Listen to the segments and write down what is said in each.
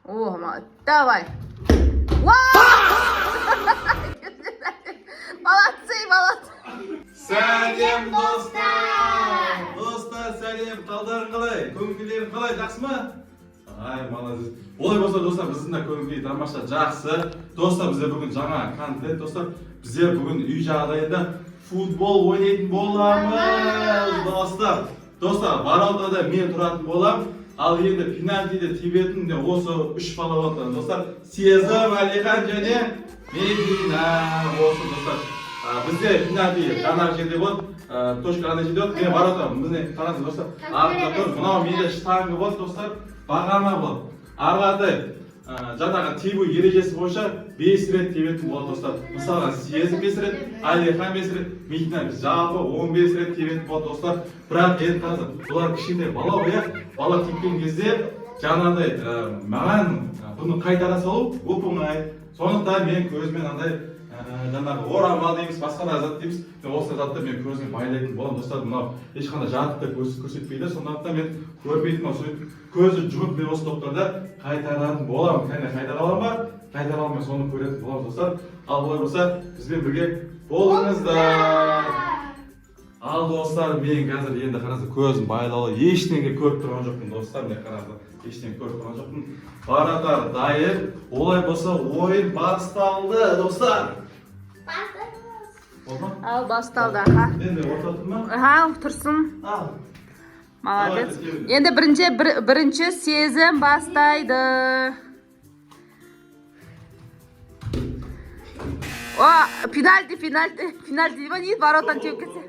О, давай. Молодцы, молодцы. Сәлем достар! Достар, сәлем. Қалдарың қалай? Көңілдерің қалай? Жақсы ма? Ай, молодец. Олай болса, достар, біздің де көңіл тамаша жақсы. Достар, бізде бүгін жаңа контент, достар. Біздер бүгін үй жағдайында футбол ойнайтын боламыз, достар. Достар, Баралтада мен тұратын болам. Ал енді пенальтиде тебетін де осы үш бала отыр, достар. Сезім, Алихан және Медина. Осы, достар. Бізде пенальти жанар жерде болады, точка ана жерде болады. Мен Баралта, бізде қараңыз, достар. Артында тұр, мынау менде штанга болады, достар. Бағана болады. Арғадай жаңағы тебу ережесі бойынша 5 рет тебетін болады, достар. Мысалға, Сезім 5 рет, Алихан 5 рет, Медина жалпы 15 рет тебетін болады, достар. Бірақ енді қараңыз, бұлар кішкентай бала ғой, бала тепкен кезде жаңағыдай маған бұны қайтара салу оп-оңай. Сондықтан мен көзімен андай жаңағы орамал дейміз, басқа да зат дейміз. Осы затты мен көзіме байлайтын боламын, достар. Мынау ешқандай жарықты көрсетпейді. Сондықтан мен көрмейтін сөйтіп көзі жұмып мен осы топтарда қайтаратын боламын. Кәне қайтара аламын ба? Қайтара алмай соны көретін боламыз, достар. Ал олай болса, бізбен бірге болыңыздар. Ал достар, мен қазір енді қараңыз, көзім байлаулы, ештеңе көріп тұрған жоқпын, достар. Мен қараңыз, ештеңе көріп тұрған жоқпын. Баратар дайын. Олай болса, ойын басталды, достар. Ал басталды, аха. Енді орта тұр ма? Аха, тұрсын. Ал. Молодец. Енді бірінші Сезім бастайды. О, пенальти дейді ма, не воротан теуіп кетсе.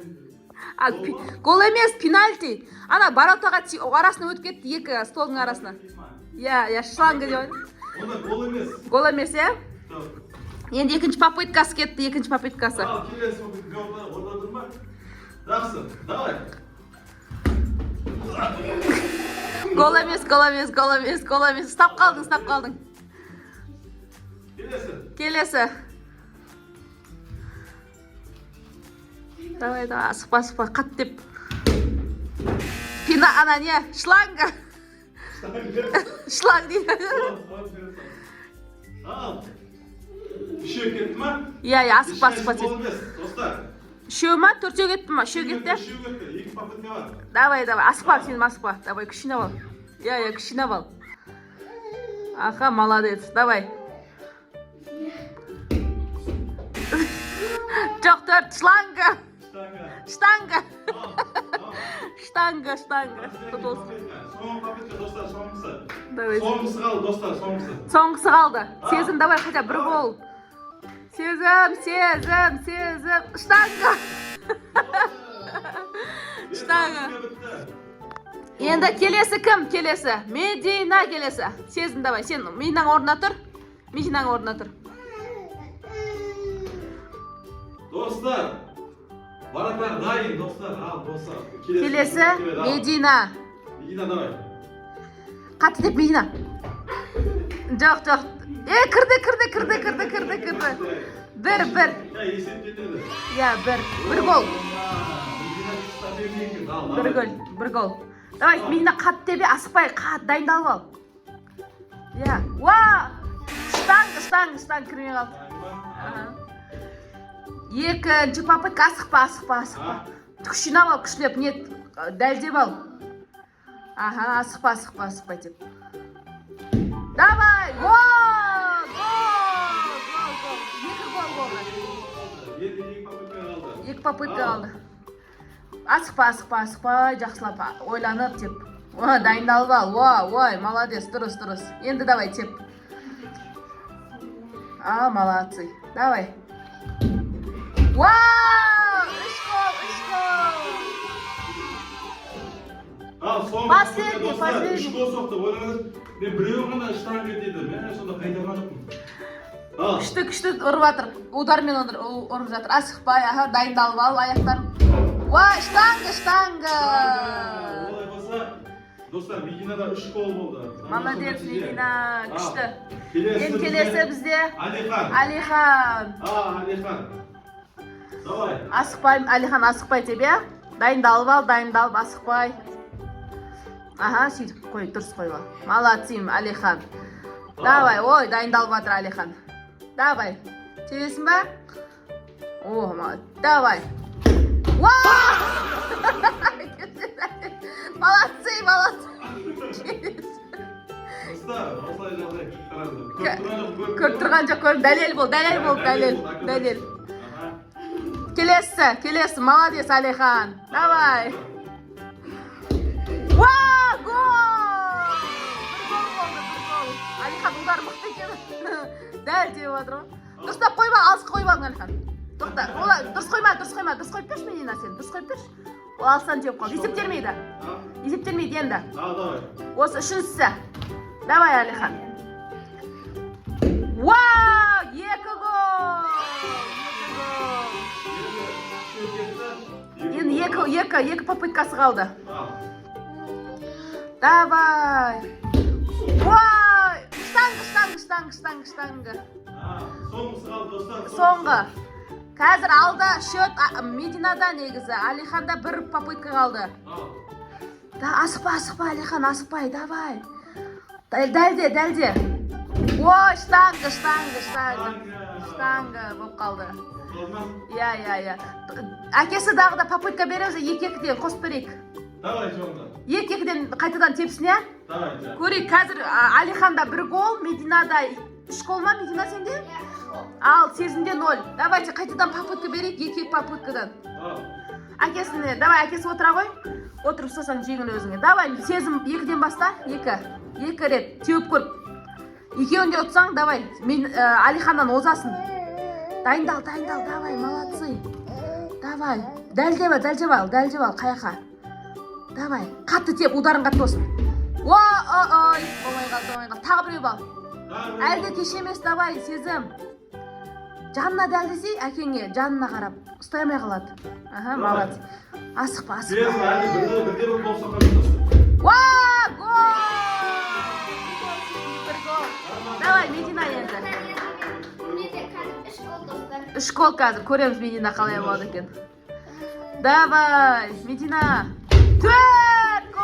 Гол емес, пенальти. Ана воротаға арасына өтіп кетті, екі столдың арасына. Я шланга деп ойын. Онда гол емес. Гол емес, я? Енді екінші попыткасы кетті, екінші попыткасы. Ал, келесі попытка орда тұр ма? Жақсы, давай. Гол емес. Стап қалдың. Келесі. Давай, асықпа, қат деп. Ана не? Шланга. Шланг дейді. Ал. Үшеу кетті ма? Асықпа. Гол емес, достар. Үшеу ма? Төртеу кетті ма? Үшеу кетті? Үшеу кетті, екі попытка бар. Давай, асықпа, сен асықпа. Давай, күшіне бол. Күшіне бол. Аха, молодец, давай. Жоқ, төрт, шланга. Штанга. Соңғы попытка, достар, соңғысы. Давай. Соңғысы қалды, достар, соңғысы. Соңғысы қалды. Сезім, давай, хотя бір гол. Сезім. Штанга. Енді келесі кім? Келесі. Медина келесі. Сезім, давай, сен Мединаның орнына тұр. Достар, Баратар дайын, достар. Ал, достар. Келесі Медина. Медина, давай. Қатты деп Медина. Жоқ. Кірді. Бір. Есеп кетеді. Бір гол. Бір гол. Давай, Медина қатты тебе, асықпай, қатты дайындалып ал. Штанг кірмей қалды. Екінші попытка, асықпа. Күшін ал, күшлеп, нет, дәлдеп ал. Аха, асықпа деп. Давай, гол! Екі гол болды. Екі попытка қалды. Асықпа, жақсылап, ойланып теп. Дайындалып ал, ой, молодец, дұрыс. Енді давай теп. Молодцы, давай. Үш гол! Ал, Последний. Үш гол соқты, ойлаңыз. Мен біреуі ғана штанга деді, мен сонда қайтарған жоқпын. Күшті ұрып жатыр, удармен ұрып жатыр. Асықпай, дайындалып ал, аяқтарын. Штанга! Олай болса, достар, Мединада 3 гол болды. Молодец, Медина, күшті. Келесі бізде Алихан. Алихан. Давай. Алихан, асықпай тебе. Дайындалып асықпай. Аха, сөйтіп қой, дұрыс қойға. Молодцим, Алихан. Давай, ой, дайындалып жатыр Алихан. Давай. Себесің ба? О, давай. Молодцы, молодцы. Осылай жағдай Көріп тұрған жоқ, көріп. Дәлел бол, дәлел. Келесі, молодец, Алихан. Давай. Гол! Алихан удар мықты екен. Дәл деп отыр ғой. Дұрыстап қойма, алысқа қойып алдың Алихан. Тоқта, дұрыс қойма. Дұрыс қойып берші Медина сен, дұрыс қойып берші. Ол алыстан теуіп қалды. Есептелмейді енді. Осы үшіншісі. Давай, Алихан. Вау! 2 гол! Енді екі попыткасы қалды. Давай! Вау! Штанга. Соңғысы қалды достар. Соңғы. Қазір алда счет Мединада негізі. Алиханда бір попытка қалды. Асықпа, Алихан, асықпай, давай. Дәлде. Ой, штанга болып қалды. Иә. Әкесі дағы да попытка береміз, 2-2-ден қосып берейік. Давай, жоңда. 2-2-ден қайтадан тепсін, ә? Давай. Көрейік, қазір Алиханда 1 гол, Мединада 3 гол ма, Медина сенде? Ал, сезімде 0. Давайте қайтадан попытка берейік, 2 попыткадан. Әкесіне, давай, әкесі отыра ғой. Отырып ұстасаң жеңіл өзіңе. Давай, сезім 2-ден баста, 2 рет, теуіп көріп. 2-де ұтсаң, давай, Алиханнан озасын. Дайындал, давай, молодцы. Давай, дәлдеп ал, қаяқа. Давай, қатты теп, ударың қатты болсын. Ой, болмай қалды. Тағы біреу ал. Әлде кешемес, давай, сезім. Жанына дәлдесей, әкеңе, жанына қарап, ұстаймай қалады. Молодцы. Асықпа. Сезім, әлде бірде бір болса қажет. Гол! 1 гол. Давай, Медина енді. 3 гол қазір, көреміз Медина қалай болады екен. Давай, Медина. 4 гол!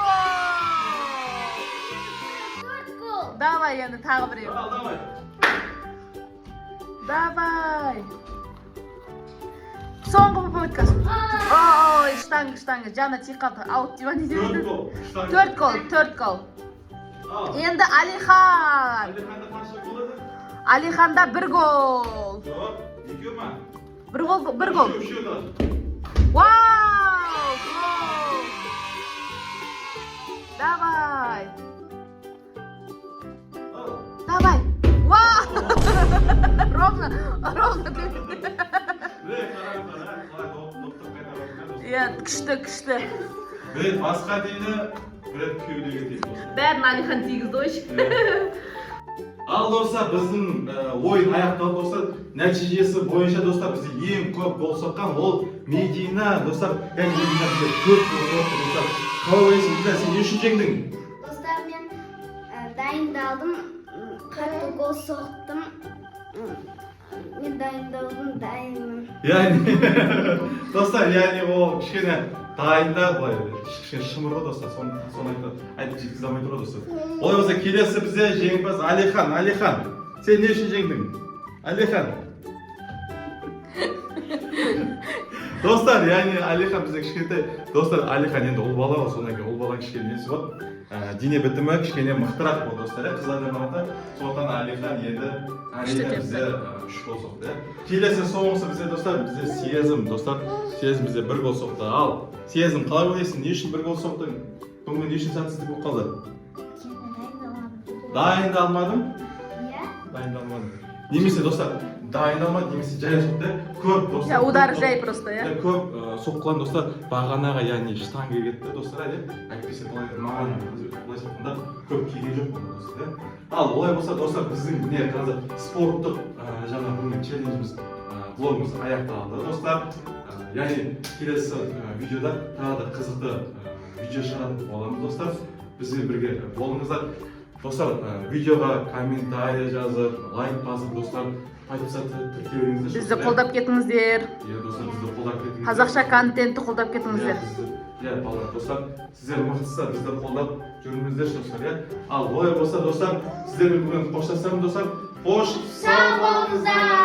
Давай, енді тағы біреу. Давай. Соңғы попыткасы. Ой, штанга, жана тиіп қалды. Аут деп не дейді? 4 гол. Енді Алихан. Алиханда 1 гол. Жоқ, 2 ма? 1 гол. Вау! Гол! Давай. Вау! Ровно. Күшті. Басқа дейіні бірет кеудеге дейін. Бәрін Алихан тигізді ойшы. Ал достар, біздің ойын аяқталды достар. Нәтижесі бойынша достар, бізде ең көп гол соққан ол Медина достар. Яғни Медина бізде 4 гол соқты достар. Қалай ойлайсың, Медина, сен не үшін жеңдің? Достар, мен дайындалдым, қатты гол соқтым. Мен дайындалдым, дайынмын. Достар, ол кішкене дайында, былай кішкене шымыр ғой достар, соны айтып жеткізе алмай тұр ғой достар. Олай болса, келесі бізде жеңімпаз Алихан, сен не үшін жеңдің? Алихан. Достар, Алихан бізде кішкентай, достар, Алихан енді ұл бала ғой, содан кейін ұл бала кішкене несі ғой. Дене бітімі кішкене мықтырақ болды достар, қыздардан қарағанда. Сондықтан Алихан енді бізде 3 гол соқты. Келесі соңғысы бізде достар, бізде Сезім достар. Сезім бізде 1 гол соқты. Ал Сезім, қалай ойлайсың, не үшін 1 гол соқтың? Бүгін не үшін сәтсіздік болып қалды? Дайындалмадым? Иә. Дайындалмадым. Немесе достар, дайындалмады, немесе жай соқты. Көп достар. Удар жай просто, иә? Көп соққылан достар, бағанаға, яғни штанга кетті достар, әйтпесе маған былайша айтқанда көп келген жоқ достар. Ал олай болса достар, біздің қазір спорттық жаңа бүгінгі челленджіміз, влогымыз аяқталды достар. Яғни келесі видеода тағы да қызықты видео шығаратын боламыз достар. Бізбен бірге болыңыздар. Достар, видеоға комментарий жазып, лайк басып достар, тіркеуіңізді Бізді қолдап кетіңіздер. Достар, бізді қолдап кетіңіздер. Қазақша контентті қолдап кетіңіздер. Достар, сіздер мықтысыздар, бізді қолдап жүріңіздерші достар, иә. Ал олай болса достар, сіздермен бүгін қоштасамын достар. Қош сау болыңыздар.